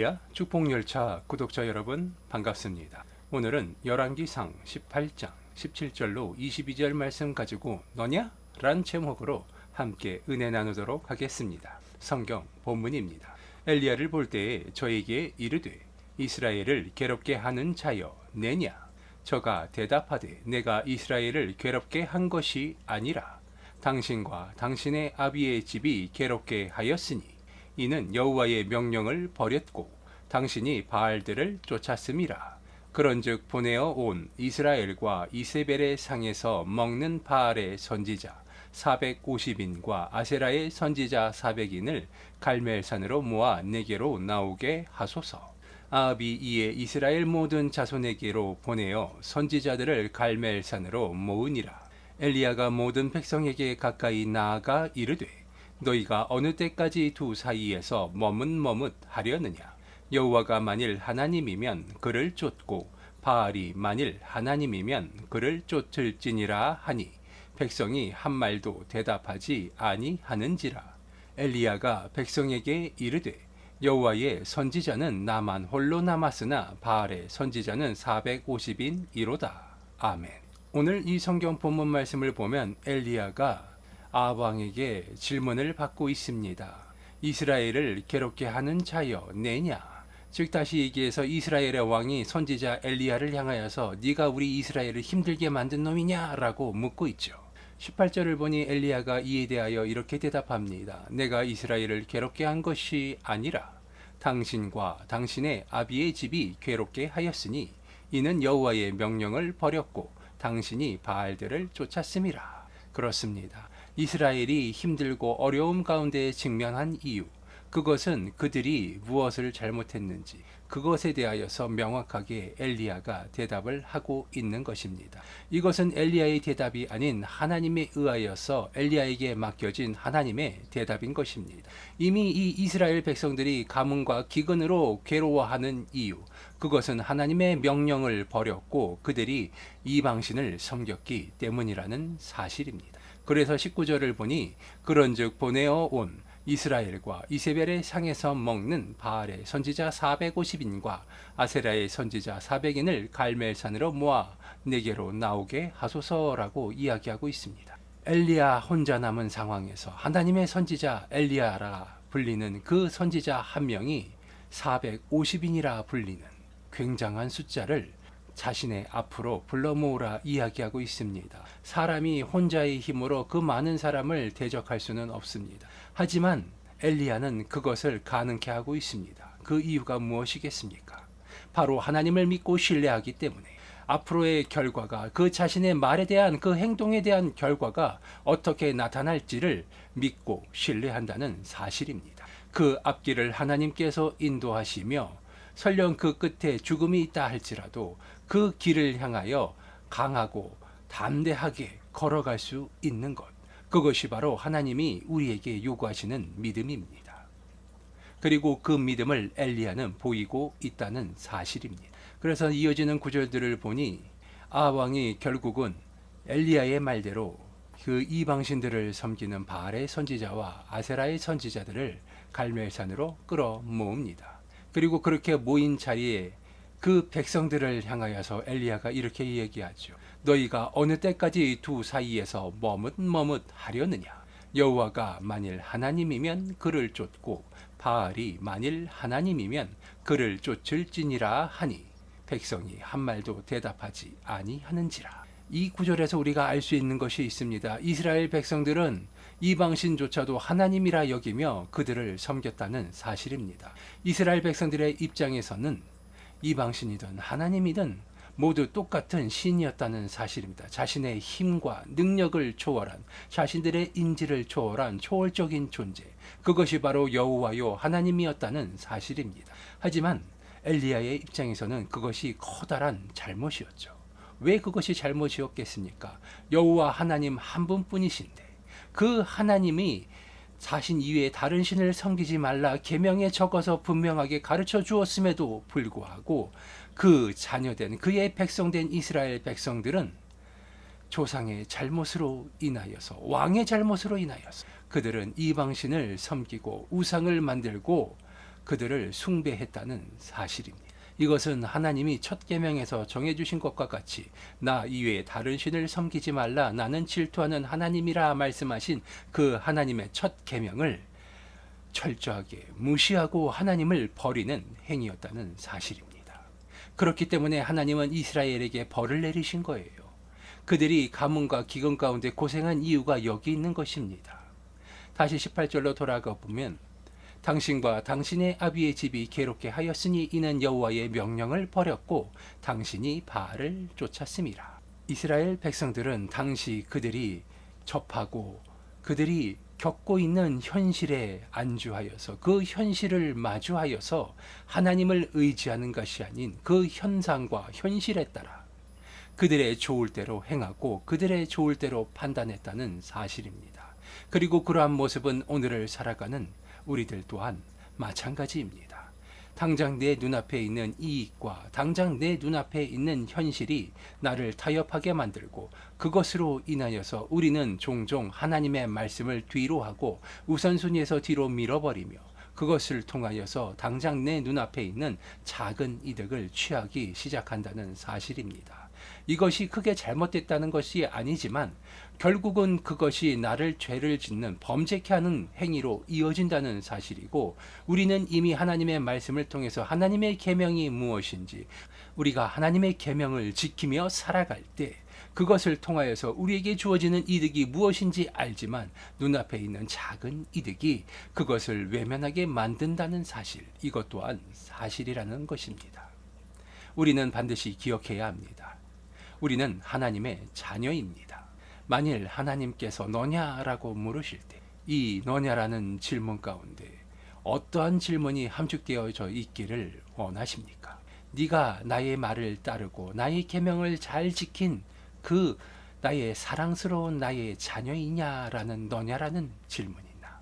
할렐루야, 축복열차 구독자 여러분 반갑습니다. 오늘은 열왕기상 18장 17절로 22절 말씀 가지고 너냐? 란 제목으로 함께 은혜 나누도록 하겠습니다. 성경 본문입니다. 엘리야를 볼 때에 저에게 이르되 이스라엘을 괴롭게 하는 자여 내냐? 저가 대답하되 내가 이스라엘을 괴롭게 한 것이 아니라 당신과 당신의 아비의 집이 괴롭게 하였으니 이는 여호와의 명령을 버렸고 당신이 바알들을 쫓았음이라. 그런즉 보내어 온 이스라엘과 이세벨의 상에서 먹는 바알의 선지자 450인과 아세라의 선지자 400인을 갈멜산으로 모아 내게로 나오게 하소서. 아합이 이에 이스라엘 모든 자손에게로 보내어 선지자들을 갈멜산으로 모으니라. 엘리야가 모든 백성에게 가까이 나아가 이르되 너희가 어느 때까지 두 사이에서 머뭇머뭇하려느냐? 여호와가 만일 하나님이면 그를 쫓고 바알이 만일 하나님이면 그를 쫓을지니라 하니 백성이 한 말도 대답하지 아니하는지라. 엘리야가 백성에게 이르되 여호와의 선지자는 나만 홀로 남았으나 바알의 선지자는 450인이로다. 아멘. 오늘 이 성경 본문 말씀을 보면 엘리야가 아합 왕에게 질문을 받고 있습니다. 이스라엘을 괴롭게 하는 자여 내냐? 즉 다시 얘기해서 이스라엘의 왕이 선지자 엘리야를 향하여서 네가 우리 이스라엘을 힘들게 만든 놈이냐? 라고 묻고 있죠. 18절을 보니 엘리야가 이에 대하여 이렇게 대답합니다. 내가 이스라엘을 괴롭게 한 것이 아니라 당신과 당신의 아비의 집이 괴롭게 하였으니 이는 여호와의 명령을 버렸고 당신이 바알들을 쫓았음이라. 그렇습니다. 이스라엘이 힘들고 어려움 가운데 직면한 이유, 그것은 그들이 무엇을 잘못했는지 그것에 대하여서 명확하게 엘리야가 대답을 하고 있는 것입니다. 이것은 엘리야의 대답이 아닌 하나님에 의하여서 엘리야에게 맡겨진 하나님의 대답인 것입니다. 이미 이 이스라엘 백성들이 가뭄과 기근으로 괴로워하는 이유, 그것은 하나님의 명령을 버렸고 그들이 이방신을 섬겼기 때문이라는 사실입니다. 그래서 19절을 보니 그런즉 보내어 온 이스라엘과 이세벨의 상에서 먹는 바알의 선지자 450인과 아세라의 선지자 400인을 갈멜산으로 모아 내게로 나오게 하소서라고 이야기하고 있습니다. 엘리야 혼자 남은 상황에서 하나님의 선지자 엘리야라 불리는 그 선지자 한 명이 450인이라 불리는 굉장한 숫자를 자신의 앞으로 불러 모으라 이야기하고 있습니다. 사람이 혼자의 힘으로 그 많은 사람을 대적할 수는 없습니다. 하지만 엘리야는 그것을 가능케 하고 있습니다. 그 이유가 무엇이겠습니까? 바로 하나님을 믿고 신뢰하기 때문에 앞으로의 결과가 그 자신의 말에 대한 그 행동에 대한 결과가 어떻게 나타날지를 믿고 신뢰한다는 사실입니다. 그 앞길을 하나님께서 인도하시며 설령 그 끝에 죽음이 있다 할지라도 그 길을 향하여 강하고 담대하게 걸어갈 수 있는 것, 그것이 바로 하나님이 우리에게 요구하시는 믿음입니다. 그리고 그 믿음을 엘리야는 보이고 있다는 사실입니다. 그래서 이어지는 구절들을 보니 아합 왕이 결국은 엘리야의 말대로 그 이방신들을 섬기는 바알의 선지자와 아세라의 선지자들을 갈멜산으로 끌어 모읍니다. 그리고 그렇게 모인 자리에 그 백성들을 향하여서 엘리야가 이렇게 얘기하죠. 너희가 어느 때까지 두 사이에서 머뭇머뭇하려느냐? 여호와가 만일 하나님이면 그를 쫓고 바알이 만일 하나님이면 그를 쫓을지니라 하니 백성이 한 말도 대답하지 아니하는지라. 이 구절에서 우리가 알 수 있는 것이 있습니다. 이스라엘 백성들은 이방신조차도 하나님이라 여기며 그들을 섬겼다는 사실입니다. 이스라엘 백성들의 입장에서는 이방신이든 하나님이든 모두 똑같은 신이었다는 사실입니다. 자신의 힘과 능력을 초월한, 자신들의 인지를 초월한 초월적인 존재, 그것이 바로 여호와요 하나님이었다는 사실입니다. 하지만 엘리야의 입장에서는 그것이 커다란 잘못이었죠. 왜 그것이 잘못이었겠습니까? 여호와 하나님 한 분뿐이신데 그 하나님이 자신 이외에 다른 신을 섬기지 말라 계명에 적어서 분명하게 가르쳐 주었음에도 불구하고 그 자녀된 그의 백성된 이스라엘 백성들은 조상의 잘못으로 인하여서 왕의 잘못으로 인하여서 그들은 이방신을 섬기고 우상을 만들고 그들을 숭배했다는 사실입니다. 이것은 하나님이 첫 계명에서 정해주신 것과 같이 나 이외에 다른 신을 섬기지 말라 나는 질투하는 하나님이라 말씀하신 그 하나님의 첫 계명을 철저하게 무시하고 하나님을 버리는 행위였다는 사실입니다. 그렇기 때문에 하나님은 이스라엘에게 벌을 내리신 거예요. 그들이 가뭄과 기근 가운데 고생한 이유가 여기 있는 것입니다. 다시 18절로 돌아가 보면 당신과 당신의 아비의 집이 괴롭게 하였으니 이는 여호와의 명령을 버렸고 당신이 바알을 쫓았음이라. 이스라엘 백성들은 당시 그들이 접하고 그들이 겪고 있는 현실에 안주하여서 그 현실을 마주하여서 하나님을 의지하는 것이 아닌 그 현상과 현실에 따라 그들의 좋을 대로 행하고 그들의 좋을 대로 판단했다는 사실입니다. 그리고 그러한 모습은 오늘을 살아가는 우리들 또한 마찬가지입니다. 당장 내 눈앞에 있는 이익과 당장 내 눈앞에 있는 현실이 나를 타협하게 만들고 그것으로 인하여서 우리는 종종 하나님의 말씀을 뒤로 하고 우선순위에서 뒤로 밀어버리며 그것을 통하여서 당장 내 눈앞에 있는 작은 이득을 취하기 시작한다는 사실입니다. 이것이 크게 잘못됐다는 것이 아니지만 결국은 그것이 나를 죄를 짓는 범죄케 하는 행위로 이어진다는 사실이고 우리는 이미 하나님의 말씀을 통해서 하나님의 계명이 무엇인지 우리가 하나님의 계명을 지키며 살아갈 때 그것을 통하여서 우리에게 주어지는 이득이 무엇인지 알지만 눈앞에 있는 작은 이득이 그것을 외면하게 만든다는 사실, 이것 또한 사실이라는 것입니다. 우리는 반드시 기억해야 합니다. 우리는 하나님의 자녀입니다. 만일 하나님께서 너냐라고 물으실 때 이 너냐라는 질문 가운데 어떠한 질문이 함축되어져 있기를 원하십니까? 네가 나의 말을 따르고 나의 계명을 잘 지킨 그 나의 사랑스러운 나의 자녀이냐라는 너냐라는 질문이나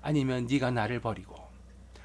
아니면 네가 나를 버리고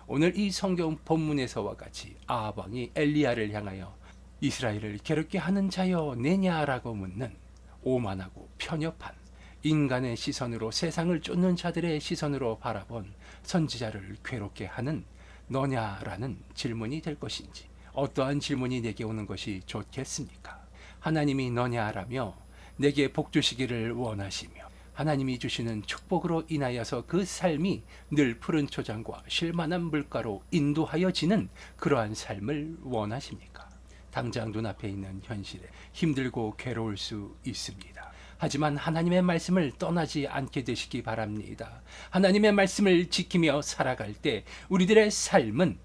오늘 이 성경 본문에서와 같이 아합 왕이 엘리야를 향하여 이스라엘을 괴롭게 하는 자여 내냐라고 묻는 오만하고 편협한 인간의 시선으로 세상을 쫓는 자들의 시선으로 바라본 선지자를 괴롭게 하는 너냐라는 질문이 될 것인지 어떠한 질문이 내게 오는 것이 좋겠습니까? 하나님이 너냐라며 내게 복 주시기를 원하시며 하나님이 주시는 축복으로 인하여서 그 삶이 늘 푸른 초장과 쉴만한 물가로 인도하여지는 그러한 삶을 원하십니까? 당장 눈앞에 있는 현실에 힘들고 괴로울 수 있습니다. 하지만 하나님의 말씀을 떠나지 않게 되시기 바랍니다. 하나님의 말씀을 지키며 살아갈 때 우리들의 삶은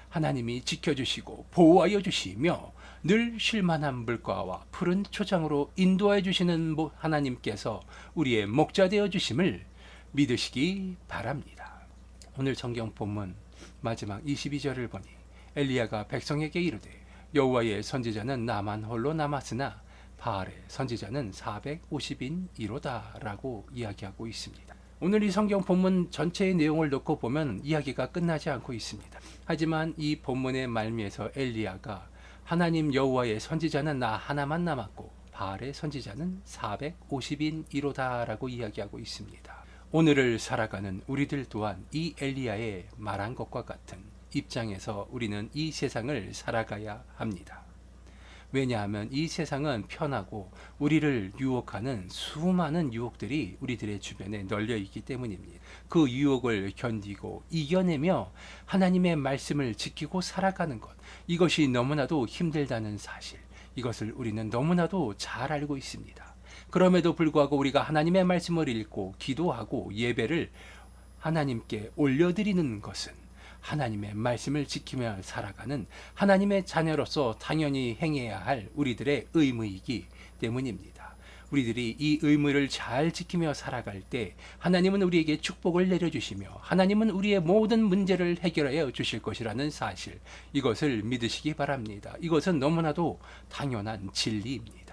하나님이 지켜주시고 보호하여 주시며 늘 쉴만한 물가와 푸른 초장으로 인도해 주시는 하나님께서 우리의 목자 되어 주심을 믿으시기 바랍니다. 오늘 성경 본문 마지막 22절을 보니 엘리야가 백성에게 이르되 여호와의 선지자는 나만 홀로 남았으나 바알의 선지자는 450인이로다 라고 이야기하고 있습니다. 오늘 이 성경 본문 전체의 내용을 놓고 보면 이야기가 끝나지 않고 있습니다. 하지만 이 본문의 말미에서 엘리야가 하나님 여호와의 선지자는 나 하나만 남았고 바알의 선지자는 450인이로다 라고 이야기하고 있습니다. 오늘을 살아가는 우리들 또한 이 엘리야의 말한 것과 같은 입장에서 우리는 이 세상을 살아가야 합니다. 왜냐하면 이 세상은 편하고 우리를 유혹하는 수많은 유혹들이 우리들의 주변에 널려 있기 때문입니다. 그 유혹을 견디고 이겨내며 하나님의 말씀을 지키고 살아가는 것, 이것이 너무나도 힘들다는 사실, 이것을 우리는 너무나도 잘 알고 있습니다. 그럼에도 불구하고 우리가 하나님의 말씀을 읽고 기도하고 예배를 하나님께 올려드리는 것은 하나님의 말씀을 지키며 살아가는 하나님의 자녀로서 당연히 행해야 할 우리들의 의무이기 때문입니다. 우리들이 이 의무를 잘 지키며 살아갈 때 하나님은 우리에게 축복을 내려주시며 하나님은 우리의 모든 문제를 해결하여 주실 것이라는 사실, 이것을 믿으시기 바랍니다. 이것은 너무나도 당연한 진리입니다.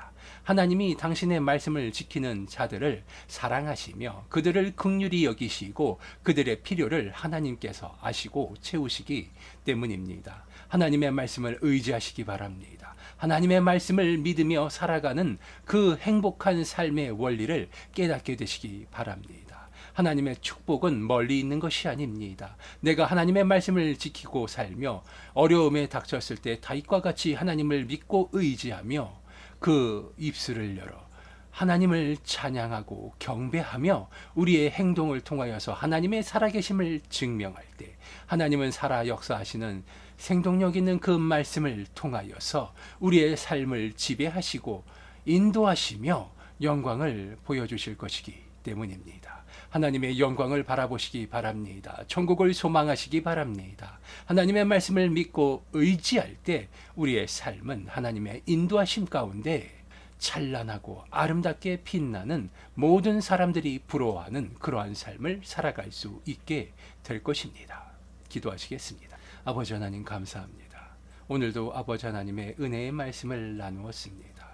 하나님이 당신의 말씀을 지키는 자들을 사랑하시며 그들을 긍휼히 여기시고 그들의 필요를 하나님께서 아시고 채우시기 때문입니다. 하나님의 말씀을 의지하시기 바랍니다. 하나님의 말씀을 믿으며 살아가는 그 행복한 삶의 원리를 깨닫게 되시기 바랍니다. 하나님의 축복은 멀리 있는 것이 아닙니다. 내가 하나님의 말씀을 지키고 살며 어려움에 닥쳤을 때 다윗과 같이 하나님을 믿고 의지하며 그 입술을 열어 하나님을 찬양하고 경배하며 우리의 행동을 통하여서 하나님의 살아계심을 증명할 때 하나님은 살아 역사하시는 생동력 있는 그 말씀을 통하여서 우리의 삶을 지배하시고 인도하시며 영광을 보여주실 것이기 때문입니다. 하나님의 영광을 바라보시기 바랍니다. 천국을 소망하시기 바랍니다. 하나님의 말씀을 믿고 의지할 때 우리의 삶은 하나님의 인도하심 가운데 찬란하고 아름답게 빛나는 모든 사람들이 부러워하는 그러한 삶을 살아갈 수 있게 될 것입니다. 기도하시겠습니다. 아버지 하나님 감사합니다. 오늘도 아버지 하나님의 은혜의 말씀을 나누었습니다.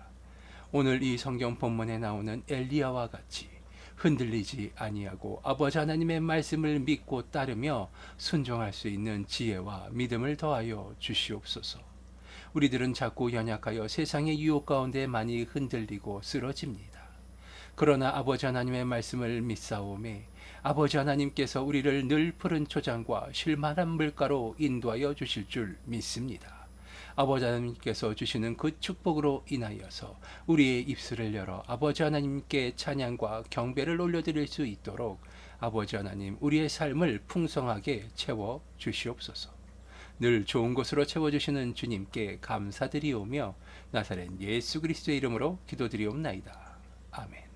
오늘 이 성경 본문에 나오는 엘리야와 같이 흔들리지 아니하고 아버지 하나님의 말씀을 믿고 따르며 순종할 수 있는 지혜와 믿음을 더하여 주시옵소서. 우리들은 자꾸 연약하여 세상의 유혹 가운데 많이 흔들리고 쓰러집니다. 그러나 아버지 하나님의 말씀을 믿사오매 아버지 하나님께서 우리를 늘 푸른 초장과 쉴만한 물가로 인도하여 주실 줄 믿습니다. 아버지 하나님께서 주시는 그 축복으로 인하여서 우리의 입술을 열어 아버지 하나님께 찬양과 경배를 올려드릴 수 있도록 아버지 하나님 우리의 삶을 풍성하게 채워 주시옵소서. 늘 좋은 것으로 채워주시는 주님께 감사드리오며 나사렛 예수 그리스도의 이름으로 기도드리옵나이다. 아멘.